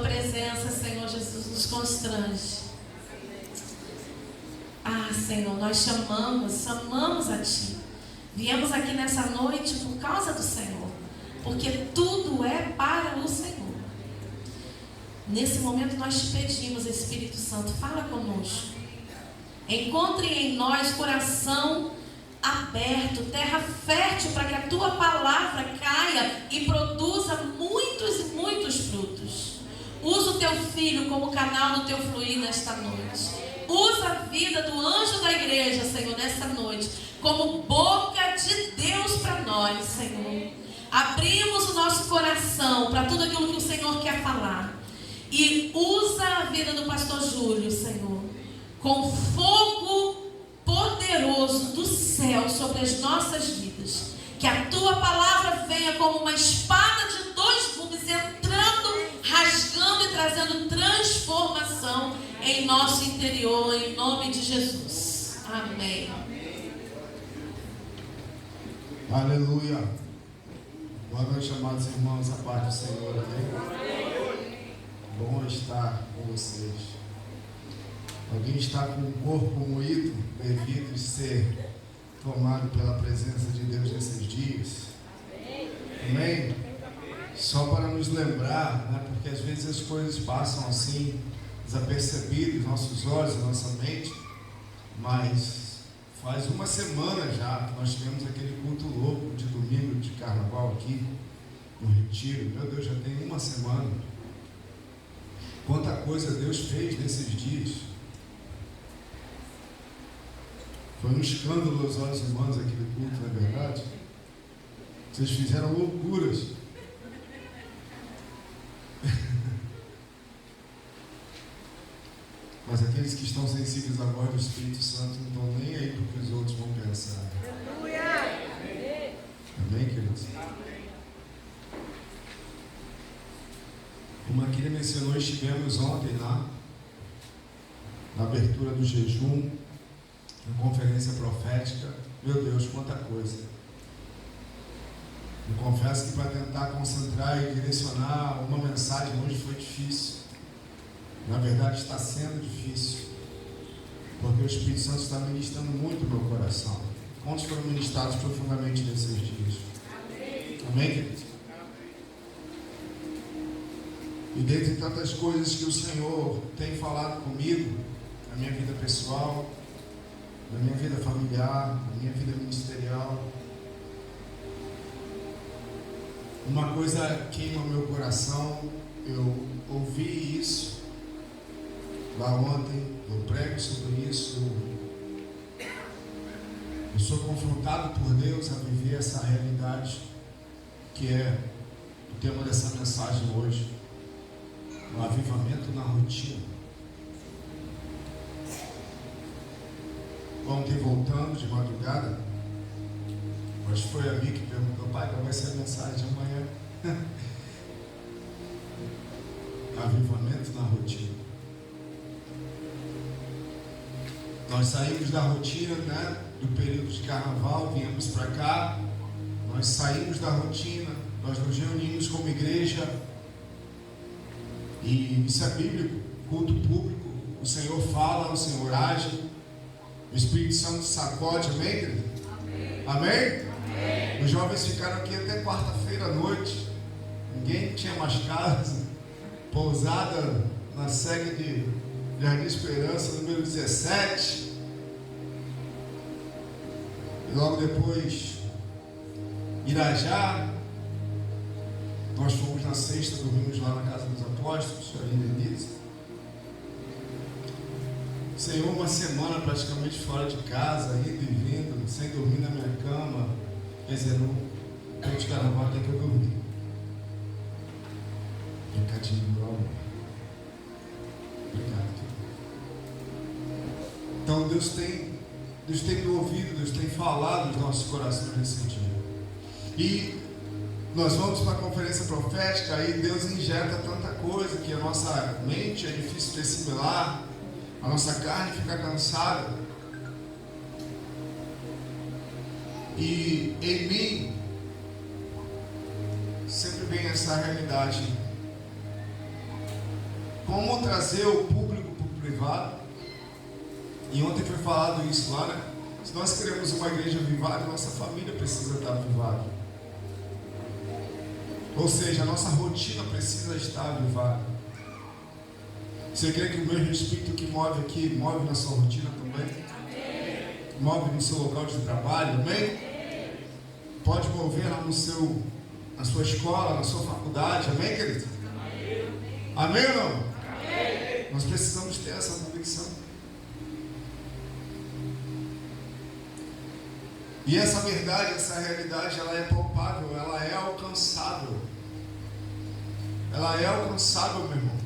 presença, Senhor Jesus, nos constrange. Ah, Senhor, nós chamamos a Ti. Viemos aqui nessa noite por causa do Senhor, porque tudo é para o Senhor. Nesse momento nós te pedimos, Espírito Santo, fala conosco. Encontre em nós coração aberto, terra fértil, para que a Tua palavra caia e produza muitos e muitos frutos. Usa o Teu Filho como canal do Teu fluir nesta noite. Usa a vida do anjo da igreja, Senhor, nesta noite, como boca de Deus para nós, Senhor. Abrimos o nosso coração para tudo aquilo que o Senhor quer falar. E usa a vida do pastor Júlio, Senhor, com fogo poderoso do céu sobre as nossas vidas. Que a Tua palavra venha como uma espada de dois gumes, entrando, rasgando e trazendo transformação em nosso interior, em nome de Jesus. Amém. Aleluia. Boa noite, amados irmãos, a paz do Senhor. Amém. Bom estar com vocês. Alguém está com o corpo moído, devido a ser tomado pela presença de Deus nesses dias? Amém? Só para nos lembrar, né, porque às vezes as coisas passam assim, desapercebidas, nossos olhos, a nossa mente, mas faz uma semana já que nós tivemos aquele culto louco de domingo de carnaval aqui no Retiro. Meu Deus, já tem uma semana. Quanta coisa Deus fez nesses dias. Foi um escândalo aos olhos humanos aquele culto, não é verdade? Vocês fizeram loucuras. Mas aqueles que estão sensíveis à voz do Espírito Santo não estão nem aí para o que os outros vão pensar. Aleluia! Amém, queridos? Como a Kira mencionou, estivemos ontem lá, na abertura do jejum, na conferência profética. Meu Deus, quanta coisa! Eu confesso que para tentar concentrar e direcionar uma mensagem hoje foi difícil. Na verdade está sendo difícil, porque o Espírito Santo está ministrando muito no meu coração. Quantos foram ministrados profundamente nesses dias? Amém, amém, queridos? E dentre tantas coisas que o Senhor tem falado comigo, na minha vida pessoal, na minha vida familiar, na minha vida ministerial, uma coisa queima o meu coração. Eu ouvi isso lá ontem, eu prego sobre isso, eu sou confrontado por Deus a viver essa realidade, que é o tema dessa mensagem hoje, o avivamento na rotina. Ontem, voltando de madrugada, acho que foi a mim que perguntou: pai, qual vai ser a mensagem de amanhã? Avivamento na rotina. Nós saímos da rotina, né, do período de carnaval, viemos para cá, nós saímos da rotina, nós nos reunimos como igreja, e isso é bíblico, culto público, o Senhor fala, o Senhor age, o Espírito Santo sacode, amém, querido? Amém? Amém? Amém. Os jovens ficaram aqui até quarta-feira à noite, ninguém tinha mais casa, pousada na sede de Jardim Esperança, número 17. E logo depois, Irajá. Nós fomos na sexta, dormimos lá na casa dos apóstolos, ali em Denise. Senhor, uma semana praticamente fora de casa, indo e vindo, sem dormir na minha cama. Quer dizer, no tempo de carnaval até que eu dormi. Brincadinho, meu amor. Obrigado. Então Deus tem me ouvido, Deus tem falado nos nossos corações nesse dia. E nós vamos para a conferência profética, aí Deus injeta tanta coisa que a nossa mente é difícil de assimilar, a nossa carne fica cansada. E em mim sempre vem essa realidade como trazer o público para o privado. E ontem foi falado isso lá, né? Se nós queremos uma igreja avivada, nossa família precisa estar avivada. Ou seja, a nossa rotina precisa estar avivada. Você crê que o mesmo Espírito que move aqui, move na sua rotina também? Move no seu local de trabalho, amém? Pode mover lá na sua escola, na sua faculdade, amém, querido? Amém ou não? Amém. Nós precisamos ter essa convicção. E essa verdade, essa realidade, ela é palpável, ela é alcançável. Ela é alcançável, meu irmão.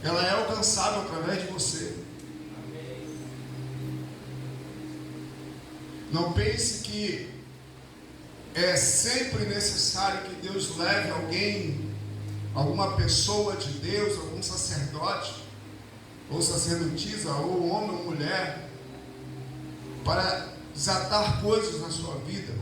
Ela é alcançável através de você. Não pense que é sempre necessário que Deus leve alguém, alguma pessoa de Deus, algum sacerdote, ou sacerdotisa, ou homem ou mulher, para desatar coisas na sua vida.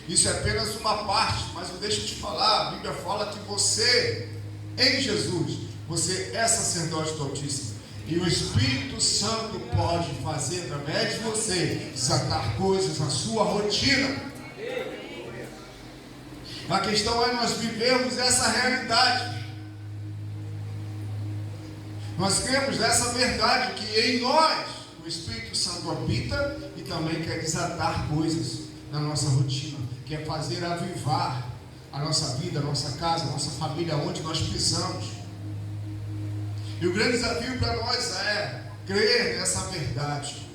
Isso é apenas uma parte, mas eu deixo te falar, a Bíblia fala que você, em Jesus, você é sacerdote do Altíssimo. E o Espírito Santo pode fazer através de você desatar coisas na sua rotina. A questão é nós vivermos essa realidade. Nós cremos nessa verdade que em nós o Espírito Santo habita e também quer desatar coisas na nossa rotina, quer fazer avivar a nossa vida, a nossa casa, a nossa família, onde nós pisamos. E o grande desafio para nós é crer nessa verdade,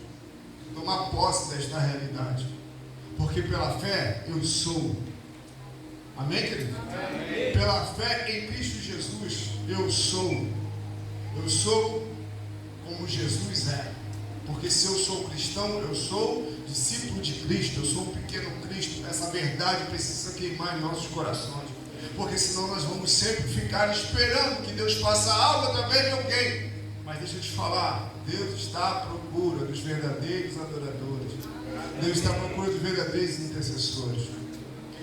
tomar posse desta realidade, porque pela fé eu sou. Amém, querido? Amém. Pela fé em Cristo Jesus eu sou. Eu sou como Jesus é. Porque se eu sou cristão, eu sou discípulo de Cristo, eu sou um pequeno Cristo. Essa verdade precisa queimar em nossos corações, porque senão nós vamos sempre ficar esperando que Deus faça algo através de alguém. Mas deixa eu te falar, Deus está à procura dos verdadeiros adoradores. Deus está à procura dos verdadeiros intercessores.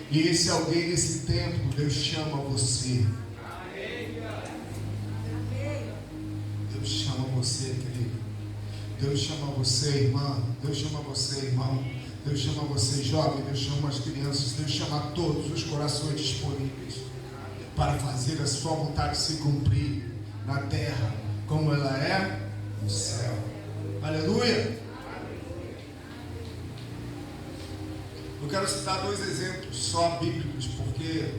E esse alguém nesse tempo, Deus chama você. Deus chama você, querido. Deus chama você, irmã. Deus chama você, irmão. Deus chama você, jovem. Deus chama as crianças. Deus chama todos os corações disponíveis para fazer a sua vontade se cumprir na terra, como ela é no céu. Aleluia! Eu quero citar 2 exemplos só bíblicos, porque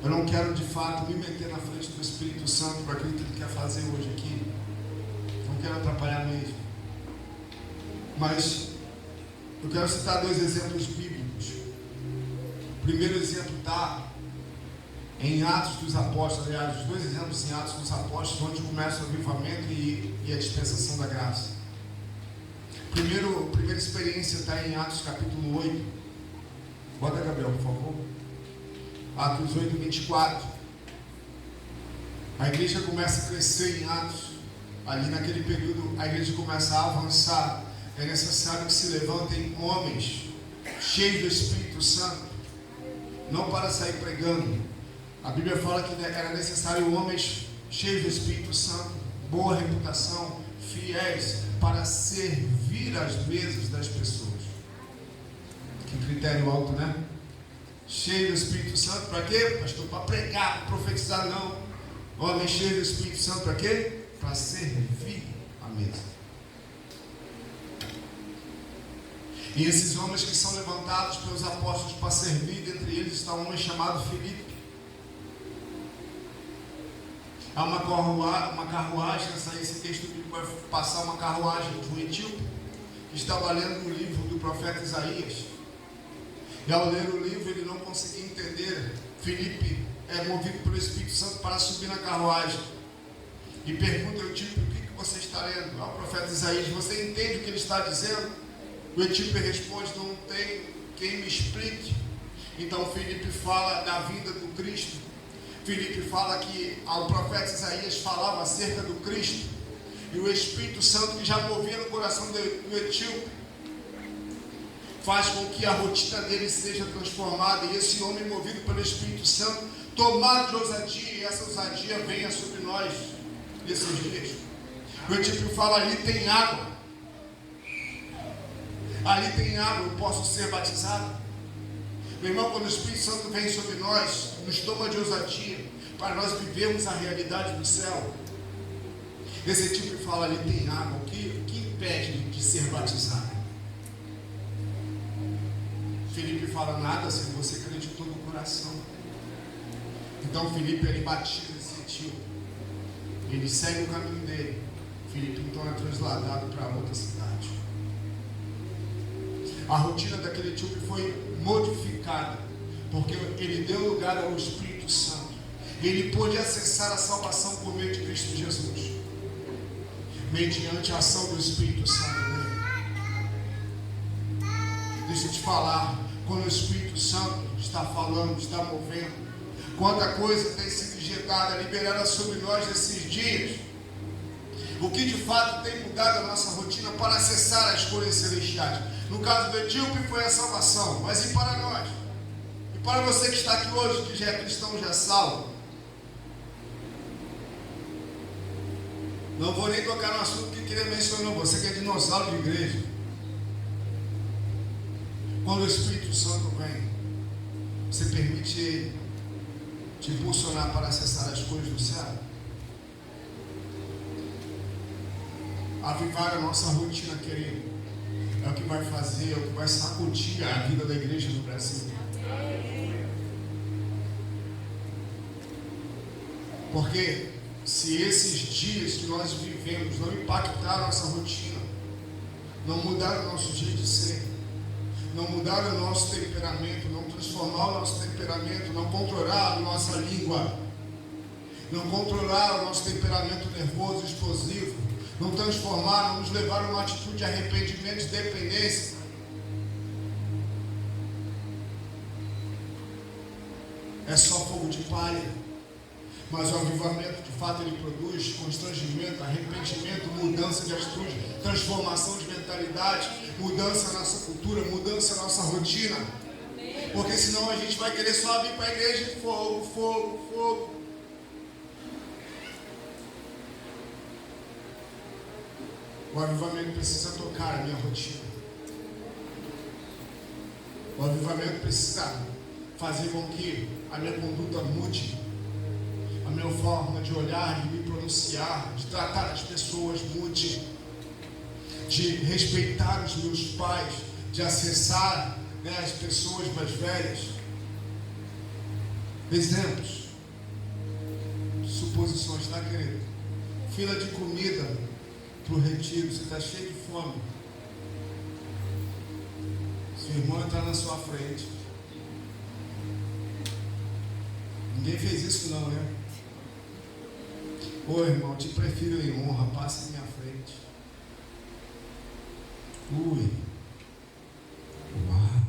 eu não quero de fato me meter na frente do Espírito Santo para aquilo que Ele quer fazer hoje aqui. Não quero atrapalhar mesmo. Mas eu quero citar 2 exemplos bíblicos. O primeiro exemplo está em Atos dos Apóstolos, aliás, os 2 exemplos em Atos dos Apóstolos, onde começa o avivamento e a dispensação da graça. A primeira experiência está em Atos capítulo 8. Bota, Gabriel, por favor. Atos 8, 24. A igreja começa a crescer em Atos. Ali naquele período a igreja começa a avançar. É necessário que se levantem homens cheios do Espírito Santo, não para sair pregando. A Bíblia fala que era necessário homens cheios do Espírito Santo, boa reputação, fiéis, para servir as mesas das pessoas. Que critério alto, né? Cheio do Espírito Santo, para quê? Pastor, para pregar, para profetizar, não. Homem cheio do Espírito Santo, para quê? Para servir a mesa. E esses homens que são levantados pelos apóstolos para servir, dentre eles está um homem chamado Filipe. Há uma carruagem, esse texto vai passar uma carruagem de um etíope que estava lendo o livro do profeta Isaías. E ao ler o livro ele não conseguia entender. Filipe é movido pelo Espírito Santo para subir na carruagem e pergunta ao etíope: o que você está lendo? Ao profeta Isaías: você entende o que ele está dizendo? O etíope responde: não tenho quem me explique. Então Filipe fala da vinda do Cristo. Filipe fala que o profeta Isaías falava acerca do Cristo, e o Espírito Santo, que já movia no coração do etíope, faz com que a rotina dele seja transformada, e esse homem, movido pelo Espírito Santo, tomado de ousadia, e essa ousadia venha sobre nós nesses dias. O Etíope fala: ali tem água, ali tem água, eu posso ser batizado. Meu irmão, quando o Espírito Santo vem sobre nós, nos toma de ousadia, para nós vivermos a realidade do céu. Esse Etíope fala: ali tem água, o que impede de ser batizado? Filipe fala: nada, se você crê de todo o coração. Então Filipe, ele batiza esse etíope, ele segue o caminho dele. Filipe então é trasladado para outra cidade. A rotina daquele etíope foi modificada, porque ele deu lugar ao Espírito Santo. Ele pôde acessar a salvação por meio de Cristo Jesus, mediante a ação do Espírito Santo dele. Deixa eu te falar, quando o Espírito Santo está falando, está movendo, quanta coisa tem sido injetada, liberada sobre nós nesses dias. O que de fato tem mudado a nossa rotina para acessar as coisas celestiais. No caso do etíope foi a salvação, mas e para nós? E para você que está aqui hoje, que já é cristão, já é salvo? Não vou nem tocar no assunto que queria mencionar, você que é dinossauro de igreja. Quando o Espírito Santo vem, você permite ele te impulsionar para acessar as coisas do céu? Avivar a nossa rotina, querido, é o que vai fazer, é o que vai sacudir a vida da igreja no Brasil. Porque se esses dias que nós vivemos não impactar a nossa rotina, não mudar o nosso jeito de ser, não mudar o nosso temperamento, não transformar o nosso temperamento, não controlar a nossa língua, não controlar o nosso temperamento nervoso, explosivo, não transformar, não nos levar a uma atitude de arrependimento, de dependência, é só fogo de palha. Mas o avivamento, de fato, ele produz constrangimento, arrependimento, mudança de atitude, transformação de mentalidade, mudança na nossa cultura, mudança na nossa rotina. Porque senão a gente vai querer só vir para a igreja e fogo, fogo, fogo. O avivamento precisa tocar a minha rotina. O avivamento precisa fazer com que a minha conduta mude. A minha forma de olhar, de me pronunciar, de tratar as pessoas mude, de respeitar os meus pais, de acessar, as pessoas mais velhas. Exemplos, suposições, tá, querido? Fila de comida para o retiro, você está cheio de fome. Seu irmão entrar na sua frente. Ninguém fez isso não, né? Ô irmão, te prefiro em honra, passe em minha frente. Ui. Uau.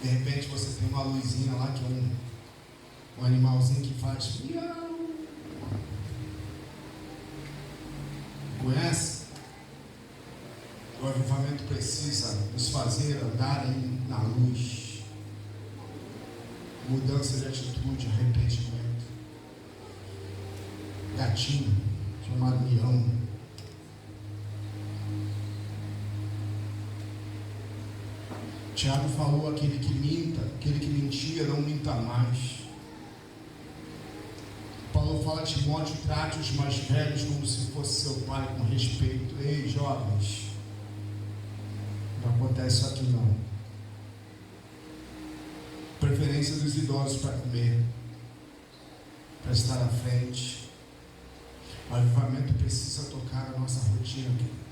De repente você tem uma luzinha lá que é um animalzinho que faz miau. Conhece? O avivamento precisa nos fazer andar na luz. Mudança de atitude, arrependimento. Gatinho, chamado leão. Tiago falou: aquele que minta, aquele que mentia, não minta mais. Paulo fala a Timóteo: trate os mais velhos como se fosse seu pai, com respeito. Ei, jovens, não acontece isso aqui não. Preferência dos idosos para comer, para estar à frente. O avivamento precisa tocar a nossa rotina, querido.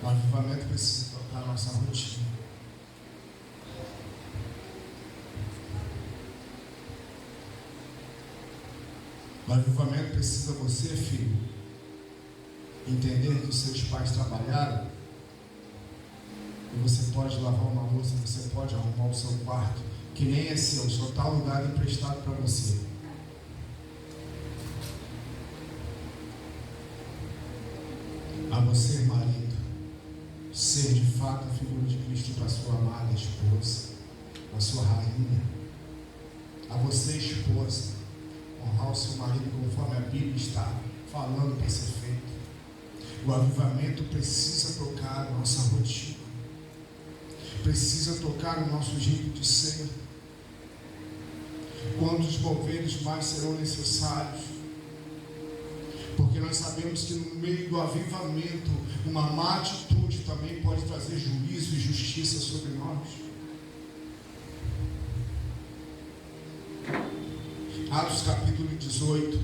O avivamento precisa tocar a nossa rotina. O avivamento precisa você, filho, entender que os seus pais trabalharam e você pode lavar uma louça, você pode arrumar o seu quarto, que nem é seu, só está alugado e emprestado para você. A você, marido, ser de fato a figura de Cristo para a sua amada esposa, a sua rainha. A você, esposa, honrar o seu marido conforme a Bíblia está falando para ser feito. O avivamento precisa tocar a nossa rotina, precisa tocar o nosso jeito de ser. Quantos moveres mais serão necessários? Porque nós sabemos que no meio do avivamento, uma má atitude também pode trazer juízo e justiça sobre nós. Atos capítulo 18.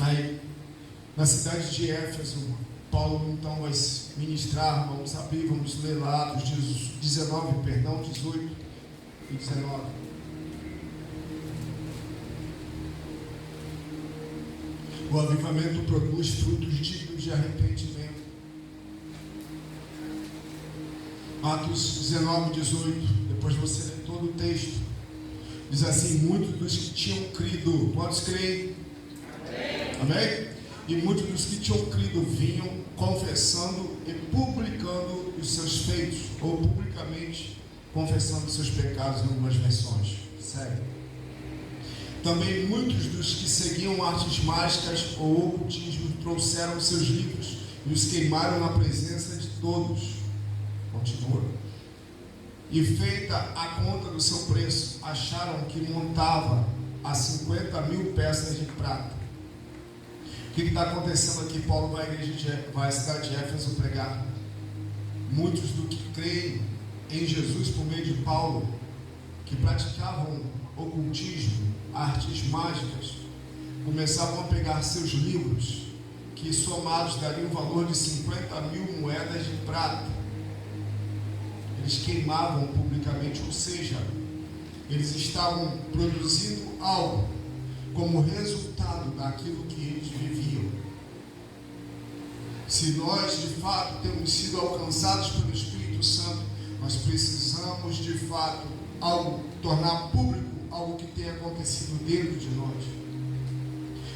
Aí, na cidade de Éfeso, Paulo então vai ministrar, vamos abrir, vamos ler lá Atos 19, 18 e 19. O avivamento produz frutos dignos de arrependimento. Atos 19, 18, depois você lê todo o texto. Diz assim: muitos dos que tinham crido, quantos creem? Amém? E muitos dos que tinham crido vinham confessando e publicando os seus feitos, ou publicamente confessando os seus pecados, em algumas versões. Segue. Também muitos dos que seguiam artes mágicas ou ocultismo trouxeram os seus livros e os queimaram na presença de todos. Continua. E feita a conta do seu preço, acharam que montava a 50.000 peças de prata. O que está acontecendo aqui? Paulo vai à cidade de Éfeso pregar. Muitos do que creem em Jesus por meio de Paulo, que praticavam ocultismo, artes mágicas, começavam a pegar seus livros, que somados dariam um valor de 50.000 moedas de prata. Eles queimavam publicamente, ou seja, eles estavam produzindo algo como resultado daquilo que eles viviam. Se nós de fato temos sido alcançados pelo Espírito Santo, nós precisamos de fato tornar público algo que tenha acontecido dentro de nós.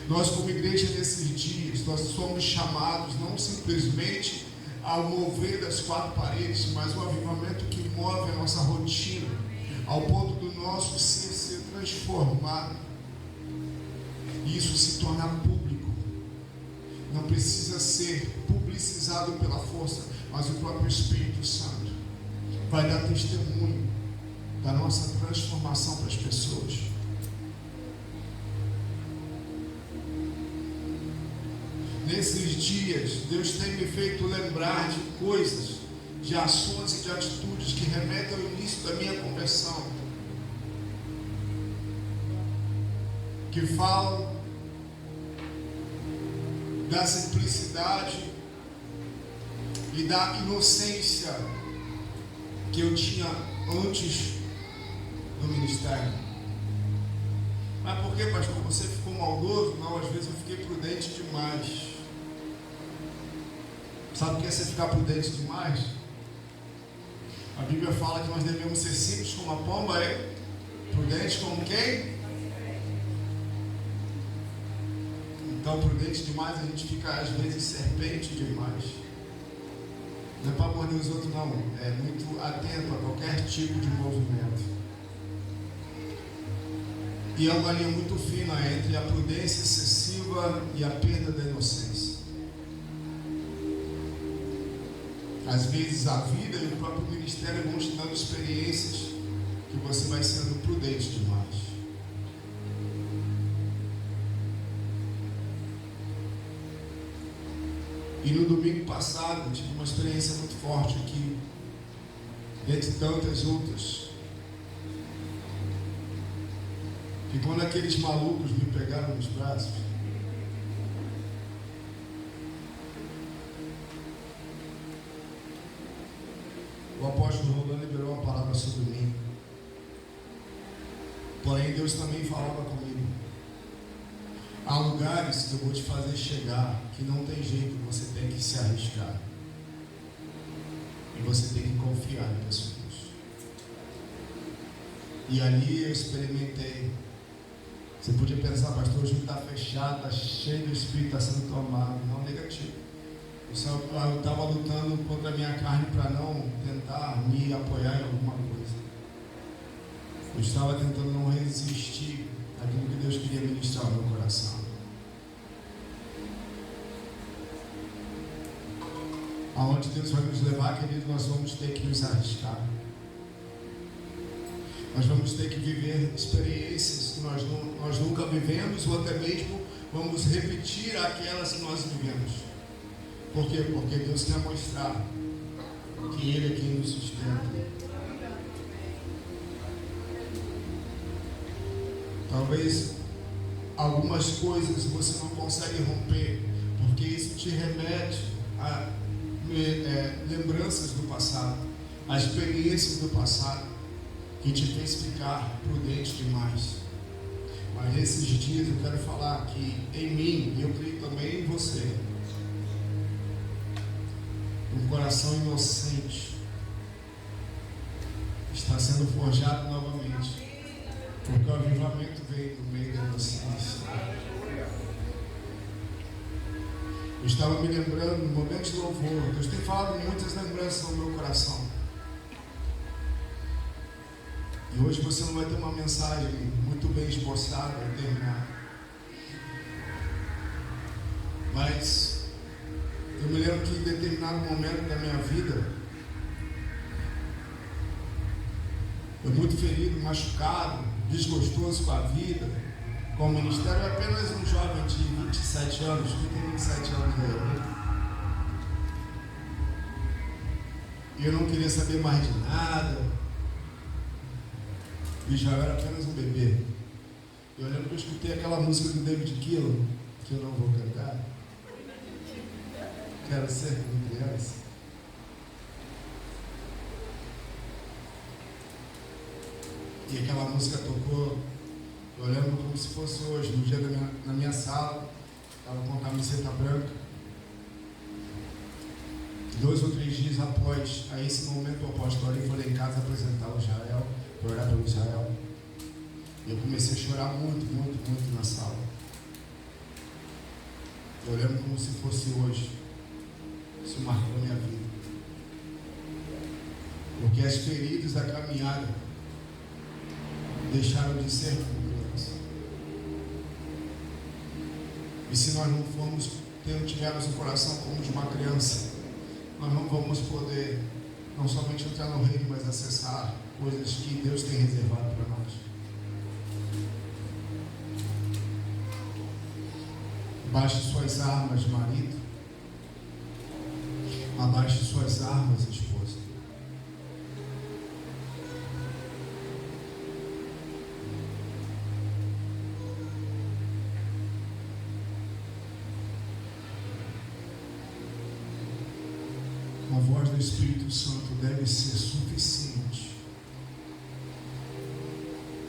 Nós, como igreja, nesses dias, nós somos chamados não simplesmente ao mover das quatro paredes, mas o avivamento que move a nossa rotina, ao ponto do nosso ser transformado, e isso se tornar público. Não precisa ser publicizado pela força, mas o próprio Espírito Santo vai dar testemunho da nossa transformação para as pessoas. Nesses dias, Deus tem me feito lembrar de coisas, de ações e de atitudes que remetem ao início da minha conversão, que falam da simplicidade e da inocência que eu tinha antes do ministério. Mas por que, pastor? Você ficou maldoso? Não, às vezes eu fiquei prudente demais. Sabe o que é você ficar prudente demais? A Bíblia fala que nós devemos ser simples como a pomba, é? Prudente como quem? Então, prudente demais, a gente fica às vezes serpente demais. Não é para morder os outros, não. É muito atento a qualquer tipo de movimento. E é uma linha muito fina entre a prudência excessiva e a perda da inocência. Às vezes a vida e o próprio ministério vão te dando experiências que você vai sendo prudente demais. E no domingo passado eu tive uma experiência muito forte aqui, dentre tantas outras, que quando aqueles malucos me pegaram nos braços, o apóstolo Rolando liberou uma palavra sobre mim. Porém, Deus também falava comigo. Há lugares que eu vou te fazer chegar que não tem jeito, você tem que se arriscar. E você tem que confiar em pessoas. E ali eu experimentei Você podia pensar, pastor, hoje está fechado, está cheio do Espírito, está sendo tomado. Não, negativo. Eu estava lutando contra a minha carne para não tentar me apoiar em alguma coisa. Eu estava tentando não resistir àquilo que Deus queria ministrar no meu coração. Aonde Deus vai nos levar, querido, nós vamos ter que nos arriscar. Nós vamos ter que viver experiências que nós nunca vivemos, ou até mesmo vamos repetir aquelas que nós vivemos. Por quê? Porque Deus quer mostrar que Ele é quem nos sustenta. Talvez algumas coisas você não consegue romper, porque isso te remete a lembranças do passado, a experiências do passado, que te fez ficar prudente demais. Mas nesses dias eu quero falar que em mim, e eu creio também em você, um coração inocente está sendo forjado novamente, porque o avivamento veio no meio da inocência. Eu estava me lembrando, no momento de louvor, Deus tem falado muitas lembranças no meu coração. E hoje você não vai ter uma mensagem muito bem esboçada para terminar. Mas eu me lembro que em determinado momento da minha vida, eu muito ferido, machucado, desgostoso com a vida, com o ministério, eu apenas um jovem de 27 anos, que tem 27 anos aí. E eu não queria saber mais de nada. E já era apenas um bebê. Eu lembro que eu escutei aquela música do David Keelan, que eu não vou cantar. Quero ser como criança. E aquela música tocou. Eu lembro como se fosse hoje, no dia na minha sala, estava com a camiseta branca. 2 ou 3 dias após, a esse momento, o apóstolo foi lá em casa apresentar o Israel, orar pelo Israel. E eu comecei a chorar muito, muito, muito na sala. Eu lembro como se fosse hoje. Isso marcou a minha vida. Porque as feridas da caminhada deixaram de ser criança. E se nós não tivermos um coração como de uma criança, nós não vamos poder não somente entrar no reino, mas acessar coisas que Deus tem reservado para nós. Abaixe suas armas, marido. Abaixe suas armas, esposa. A voz do Espírito Santo deve ser suficiente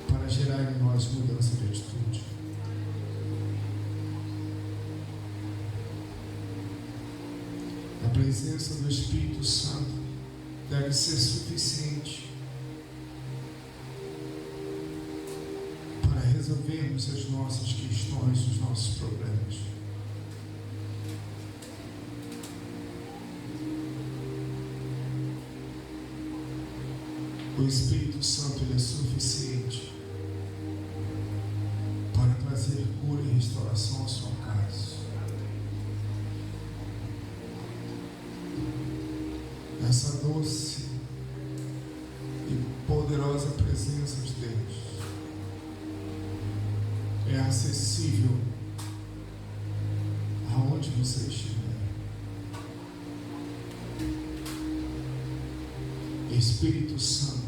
para gerar em nós mudança de atitude. A presença do Espírito Santo deve ser suficiente para resolvermos as nossas questões, os nossos problemas. O Espírito Santo ele é suficiente para trazer cura e restauração à sua casa. Essa doce e poderosa presença de Deus é acessível aonde você estiver. Espírito Santo,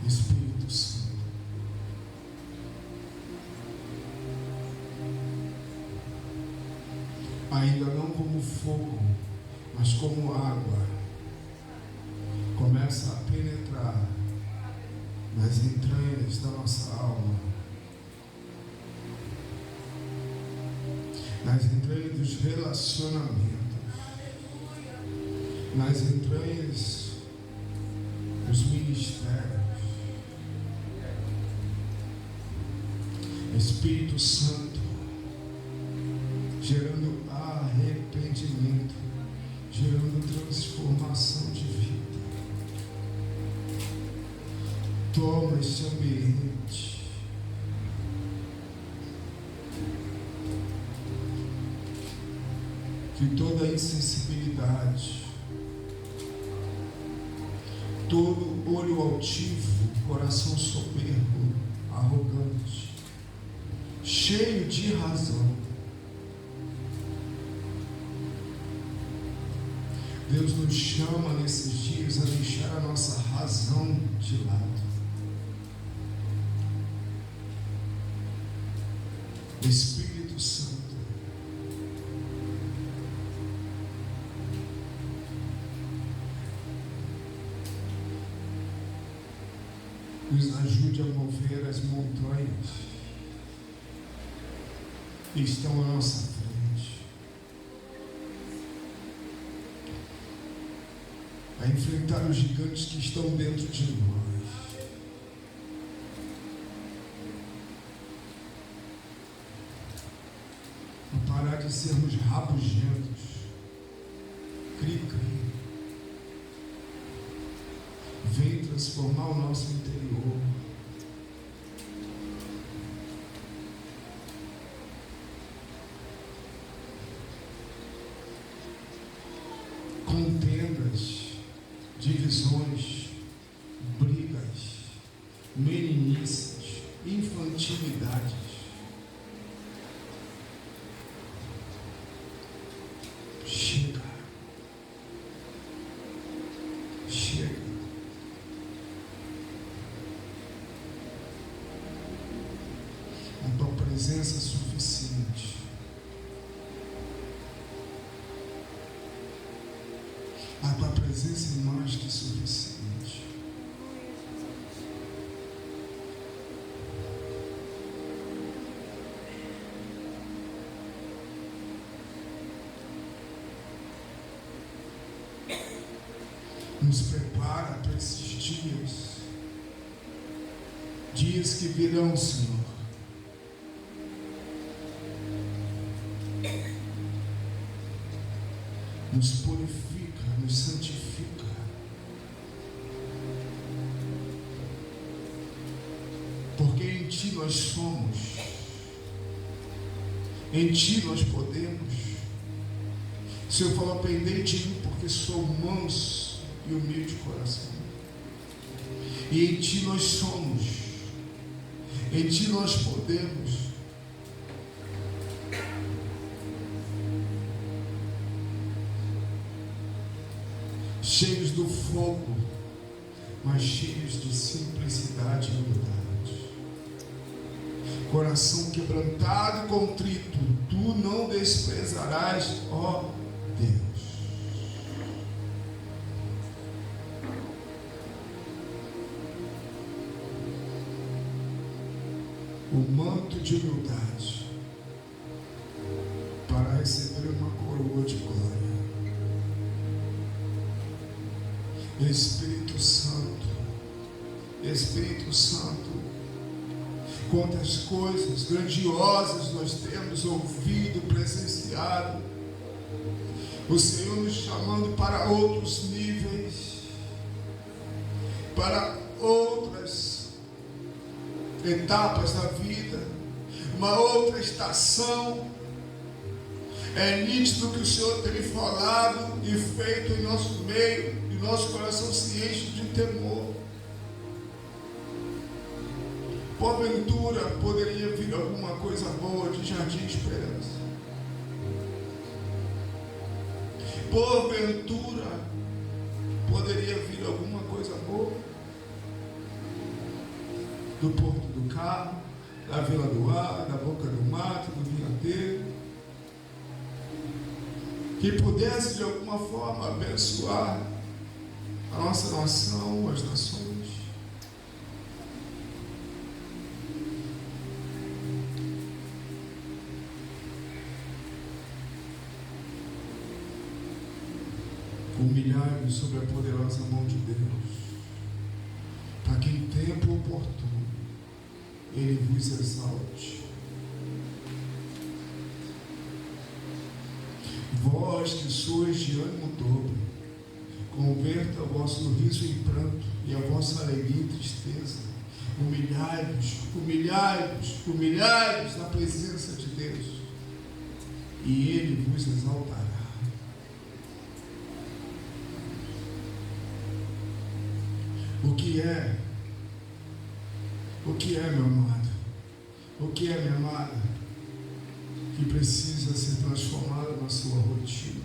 Espírito Santo, ainda não como fogo, mas como água, começa a penetrar nas entranhas da nossa alma, nas entranhas dos relacionamentos, nas entranhas dos ministérios. Espírito Santo, gerando arrependimento, gerando transformação de vida. Toma este ambiente. Que toda insensibilidade, todo olho altivo, coração soberbo, arrogante, cheio de razão, Deus nos chama nesses dias a deixar a nossa razão de lado. Espírito Santo, nos ajude a mover as montanhas que estão à nossa frente, a enfrentar os gigantes que estão dentro de nós. A parar de sermos rabugentos, cri-cri. Vem transformar o nosso interior. Contendas, divisões, brigas, meninices, infantilidades. Chega. Chega. A tua presença é suficiente. A tua presença é mais que suficiente. Nos prepara para esses dias que virão, Senhor. Nos purifica, nos santifica. Porque em Ti nós somos, em Ti nós podemos. O Senhor falou: aprendei de mim, porque sou manso e humilde de coração. E em Ti nós somos, em Ti nós podemos. Cheios do fogo, mas cheios de simplicidade e humildade. Coração quebrantado e contrito, Tu não desprezarás, ó Deus. O manto de humildade para receber uma coroa de glória. Espírito Santo, Espírito Santo, quantas coisas grandiosas nós temos ouvido, presenciado, o Senhor nos chamando para outros níveis, para outras etapas da vida, uma outra estação. É nítido que o Senhor tem falado e feito em nosso meio, e nosso coração se enche de temor. Porventura poderia vir alguma coisa boa de Jardim Esperança. Porventura poderia vir alguma coisa boa do Porto do Carmo, da Vila do Ar, da Boca do Mato, do Vinhateiro, que pudesse de alguma forma abençoar a nossa nação, as nações. O Humilhai-vos sob a poderosa mão de Deus, para que em tempo oportuno Ele vos exalte. Vós que sois de ânimo dobre, converta o vosso riso em pranto e a vossa alegria em tristeza. Humilhai-vos, humilhai-vos, humilhai-vos na presença de Deus, e Ele vos exaltará. O que é, meu amado? O que é, minha amada, que precisa ser transformado na sua rotina?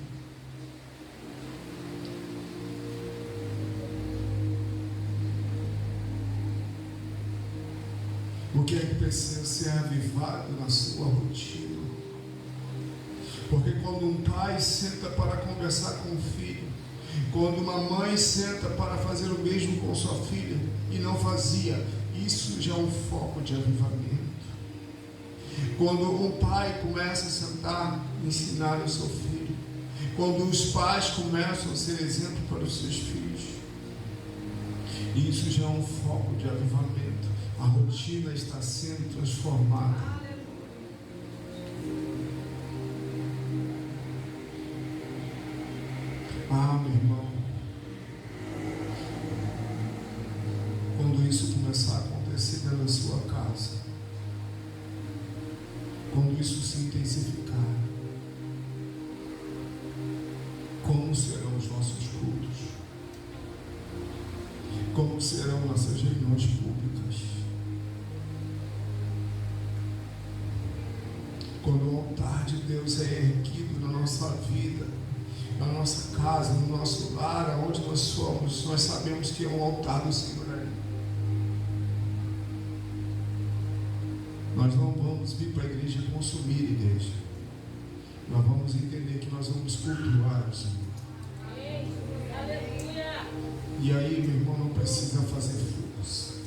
O que é que precisa ser avivado na sua rotina? Porque quando um pai senta para conversar com o filho, quando uma mãe senta para fazer o mesmo com sua filha e não fazia, isso já é um foco de avivamento. Quando um pai começa a sentar e ensinar o seu filho, quando os pais começam a ser exemplo para os seus filhos, isso já é um foco de avivamento. A rotina está sendo transformada. Ah, meu irmão, quando isso começar a acontecer dentro da sua casa, quando isso se intensificar, como serão os nossos cultos? Como serão nossas reuniões públicas? Quando o altar de Deus é erguido na nossa vida, na nossa casa, no nosso lar, aonde nós somos, nós sabemos que é um altar do Senhor ali. Nós não vamos vir para a igreja consumir igreja. Nós vamos entender que nós vamos cultuar o Senhor. E aí, meu irmão, não precisa fazer força.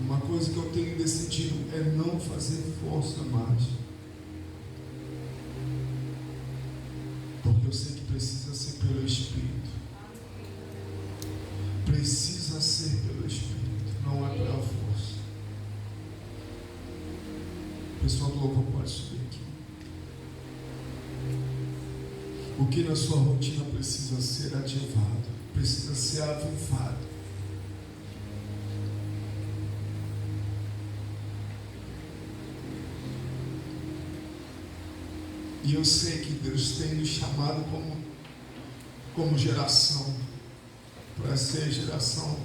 Uma coisa que eu tenho decidido é não fazer força mais. Porque eu sei que precisa ser pelo Espírito. Precisa ser pelo Espírito, não é pela força. O pessoal do louvor pode subir aqui. O que na sua rotina precisa ser ativado, precisa ser avivado. E eu sei que Deus tem nos chamado como geração, para ser geração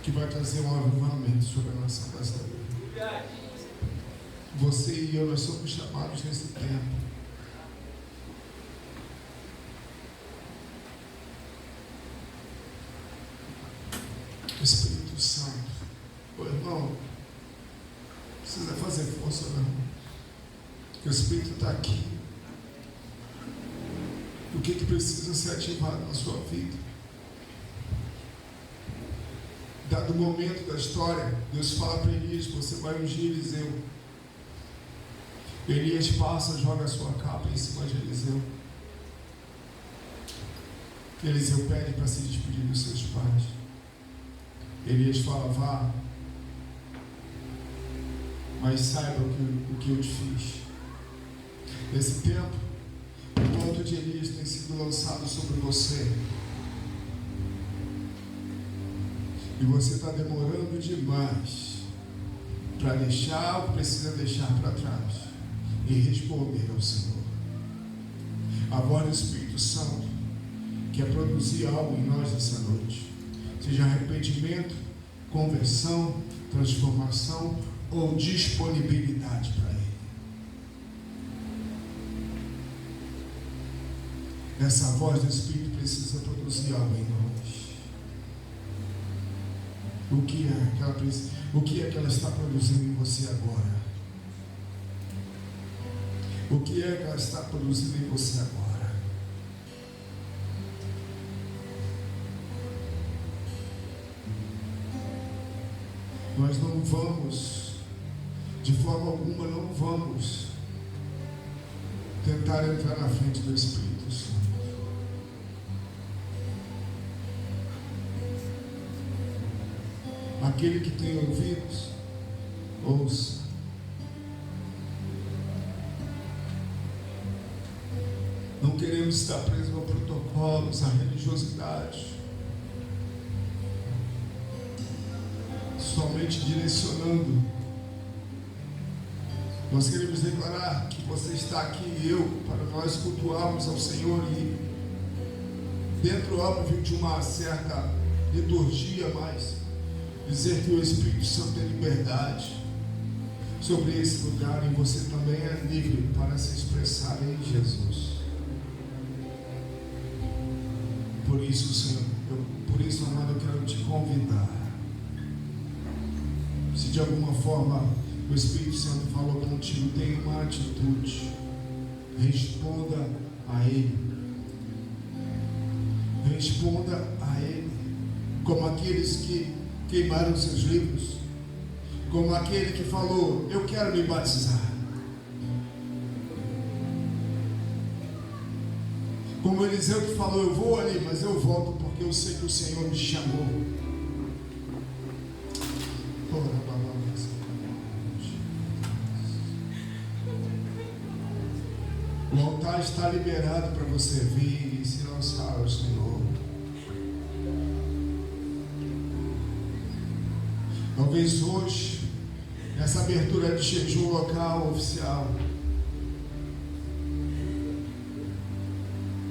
que vai trazer um avivamento sobre a nossa casa. Você e eu, nós somos chamados nesse tempo. Espírito Santo, ô irmão, não precisa fazer força não. O Espírito está aqui. O que precisa ser ativado na sua vida? Dado o momento da história, Deus fala para Elias: você vai ungir Eliseu. Elias passa, joga a sua capa em cima de Eliseu. Eliseu pede para se despedir dos seus pais. Elias fala: vá, mas saiba o que eu te fiz. Nesse tempo, o manto de Elias tem sido lançado sobre você. E você está demorando demais para deixar o que precisa deixar para trás e responder ao Senhor. A voz do Espírito Santo quer produzir algo em nós essa noite. Seja arrependimento, conversão, transformação ou disponibilidade para Ele. Essa voz do Espírito precisa produzir algo em nós. O que é que ela está produzindo em você agora? O que é que ela está produzindo em você agora? Nós não vamos, de forma alguma, não vamos tentar entrar na frente do Espírito Santo. Aquele que tem ouvidos, ouça. Não queremos estar presos a protocolos, a religiosidade. Somente direcionando. Nós queremos declarar que você está aqui e eu, para nós cultuarmos ao Senhor e dentro, óbvio, de uma certa liturgia, mas dizer que o Espírito Santo tem liberdade sobre esse lugar e você também é livre para se expressar em Jesus. Por isso, Senhor, por isso, amado, eu quero te convidar. Se de alguma forma o Espírito Santo falou contigo, tenha uma atitude. Responda a Ele. Responda a Ele. Como aqueles que queimaram seus livros. Como aquele que falou, eu quero me batizar. Como Eliseu que falou, eu vou ali, mas eu volto porque eu sei que o Senhor me chamou. O altar está liberado para você vir e se lançar ao Senhor. Talvez hoje, nessa abertura de jejum local oficial,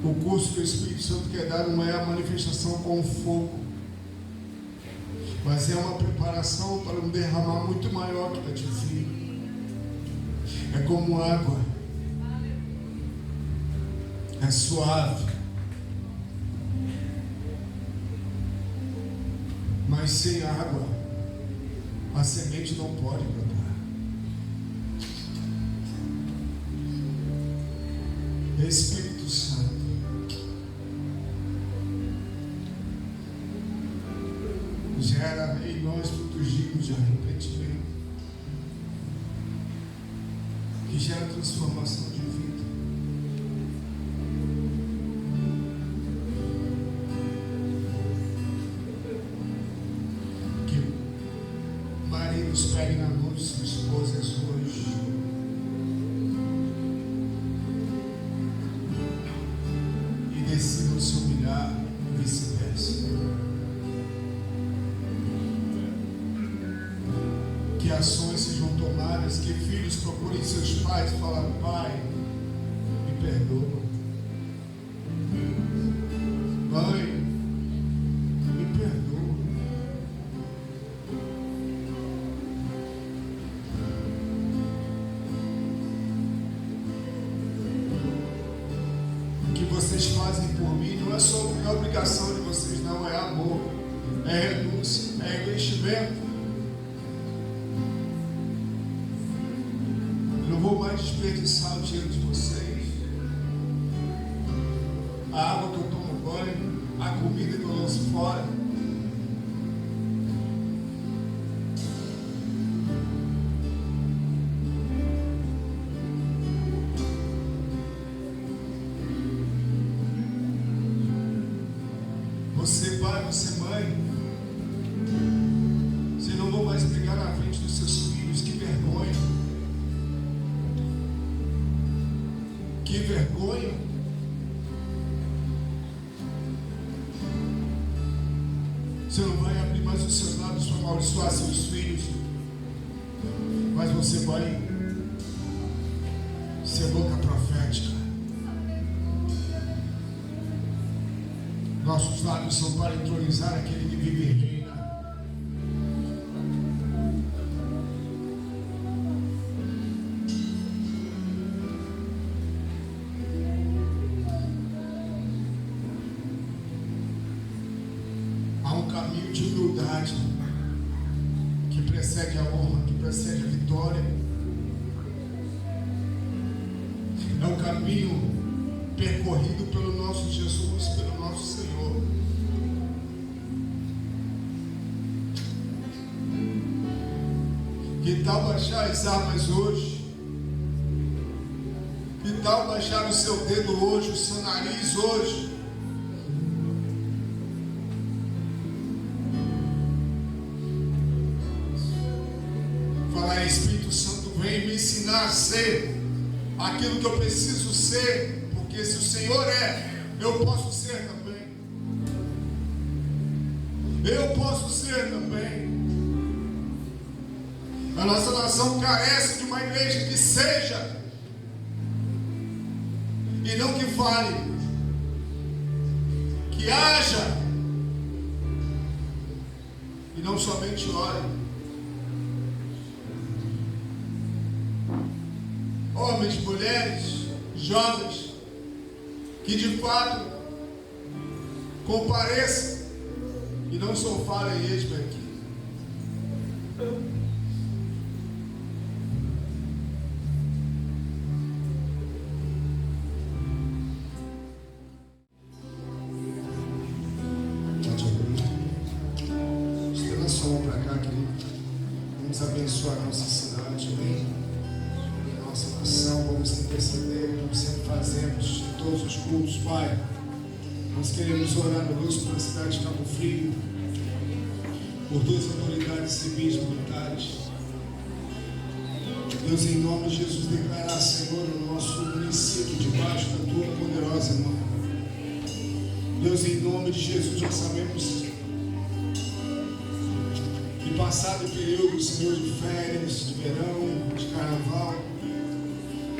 o curso que o Espírito Santo quer dar não é a manifestação com fogo, mas é uma preparação para um derramar muito maior que está te vir. É como água. É suave, mas sem água a semente não pode brotar. Espírito Santo, gera em nós frutos dignos de arrependimento, que gera transformação de vida. Maridos, peguem na mão de suas esposas hoje. E decidam se humilhar e vice-versa. Que ações sejam tomadas, que filhos procurem seus pais e falem, pai, me perdoa. Mãe, me perdoa. Vocês fazem por mim não é só porque é obrigação de vocês, não, é amor, é renúncia, é investimento. Eu não vou mais desperdiçar o dinheiro de vocês, a água que eu tomo banho, a comida que eu lanço fora. Você pai, você mãe, você não vão mais brigar na frente dos seus filhos. Que vergonha. Que vergonha. Você não vai abrir mais os seus lábios para amaldiçoar seus filhos, mas você vai ser boca profética. Nossos lábios são para entronizar aquele que vive e reina. Há um caminho de humildade que precede a honra, que precede a vitória. É um caminho percorrido pelo nosso Jesus, pelo nosso Senhor. Que tal baixar as armas hoje? Que tal baixar o seu dedo hoje, o seu nariz hoje. Falar, Espírito Santo, vem me ensinar a ser aquilo que eu preciso ser, porque se o Senhor eu posso ser também. Eu posso ser também. A nossa nação carece de uma igreja que seja e não que fale, que haja e não somente ore. Homens, mulheres, jovens, que de fato compareçam e não só falem, eis-me aqui. Estenda a sua mão para cá, querido. Vamos abençoar a nossa cidade, amém? Nossa nação, vamos interceder, como sempre fazemos em todos os cultos, Pai. Nós queremos orar, meu Deus, pela cidade de Cabo Frio, por todas as autoridades civis e militares. Deus, em nome de Jesus, declarar, Senhor, o nosso município debaixo da Tua poderosa mão. Deus, em nome de Jesus, nós sabemos que passado o período, Senhor, de férias, de verão, de carnaval,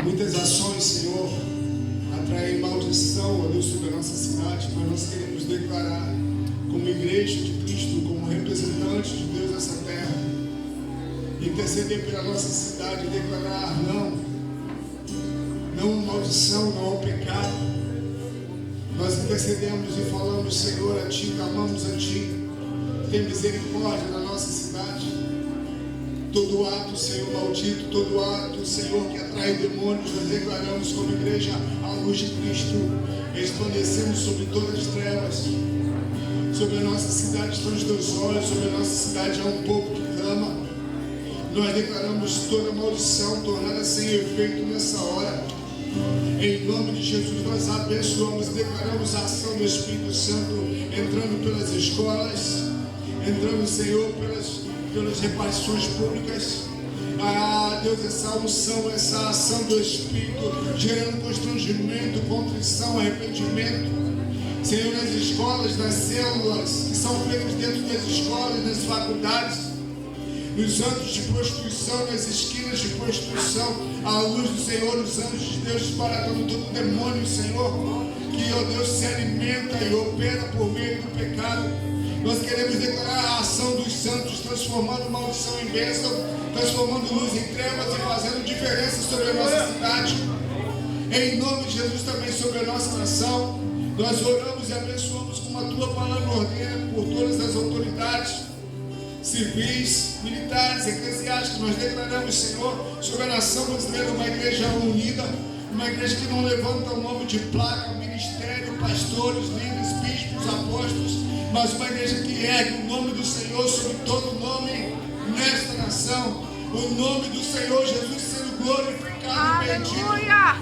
muitas ações, Senhor, atraem maldição, ó Deus, sobre a nossa cidade, mas nós queremos declarar, como igreja de Cristo, como representantes de Deus nessa terra, interceder pela nossa cidade, declarar não maldição, não ao pecado. Nós intercedemos e falamos, Senhor, a Ti, clamamos a Ti, tem misericórdia na nossa cidade. Todo ato, Senhor, maldito, todo ato, Senhor, que atrai demônios, nós declaramos como igreja a luz de Cristo, resplandecemos sobre todas as trevas. Sobre a nossa cidade estão os teus olhos, sobre a nossa cidade há um povo que clama. Nós declaramos toda maldição tornada sem efeito nessa hora. Em nome de Jesus nós abençoamos e declaramos a ação do Espírito Santo entrando pelas escolas, entrando, Senhor, pelas repartições públicas. Ah, Deus, essa unção, essa ação do Espírito gerando constrangimento, contrição, arrependimento. Senhor, nas escolas, nas células que são feitas dentro das escolas, nas faculdades, nos atos de prostituição, nas esquinas de prostituição, à luz do Senhor, os anjos de Deus disparatando todo demônio, Senhor, que, ó Deus, se alimenta e opera por meio do pecado. Nós queremos declarar a ação dos santos, transformando maldição em bênção, transformando luz em trevas e fazendo diferença sobre a nossa cidade. Em nome de Jesus, também sobre a nossa nação, nós oramos e abençoamos como a Tua palavra ordena por todas as autoridades civis, militares, eclesiásticos. Nós declaramos, Senhor, sobre a nação brasileira uma igreja unida, uma igreja que não levanta o nome de placa, ministério, pastores, líderes, bispos, apóstolos, mas uma igreja que ergue o nome do Senhor sobre todo nome nesta nação. O nome do Senhor Jesus sendo glorificado, bendito,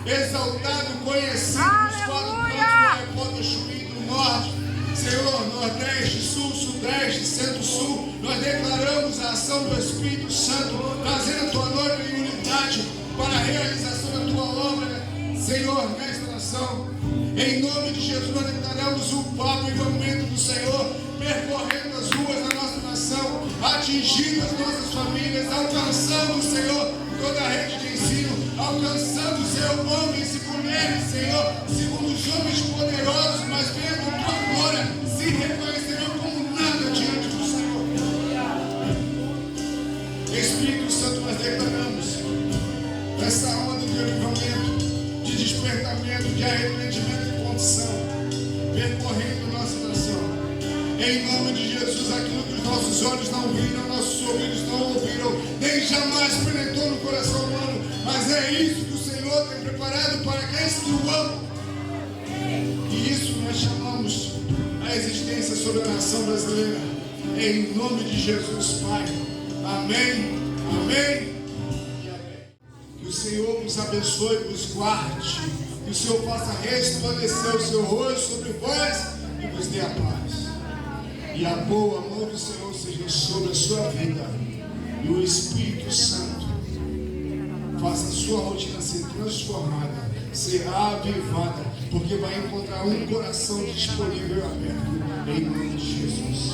exaltado, conhecido nos quatro cantos da Repórter Chuí do Norte, Senhor, Nordeste, Sul, Sudeste, Centro-Sul. Nós declaramos a ação do Espírito Santo, trazendo a Tua noiva em unidade para a realização da Tua obra, Senhor, nesta nação. Em nome de Jesus, nós declaramos o papo e o aumento do Senhor, percorrendo as ruas da nossa nação, atingindo as nossas famílias, alcançando, Senhor, toda a rede de ensino, alcançando, Senhor, homens e mulheres, Senhor, segundo os homens poderosos, mas vendo Tua glória, se reconhecerão como nada diante do Senhor. Espírito Santo, nós declaramos essa onda de avivamento, de despertamento, de arrependimento e condição, percorrendo nossa nação. Em nome de Jesus, aquilo que os nossos olhos não viram, nossos ouvidos não ouviram, nem jamais penetrou no coração humano, mas é isso que o Senhor tem preparado para aqueles que o amam. E isso nós chamamos a existência sobre a nação brasileira. Em nome de Jesus, Pai. Amém, amém e amém. Que o o Senhor vos abençoe e vos guarde. Que o Senhor faça resplandecer o seu rosto sobre vós e vos dê a paz. E a boa mão do Senhor seja sobre a sua vida. E o Espírito Santo faça a sua rotina ser transformada, ser avivada, porque vai encontrar um coração disponível e aberto. Em nome de Jesus.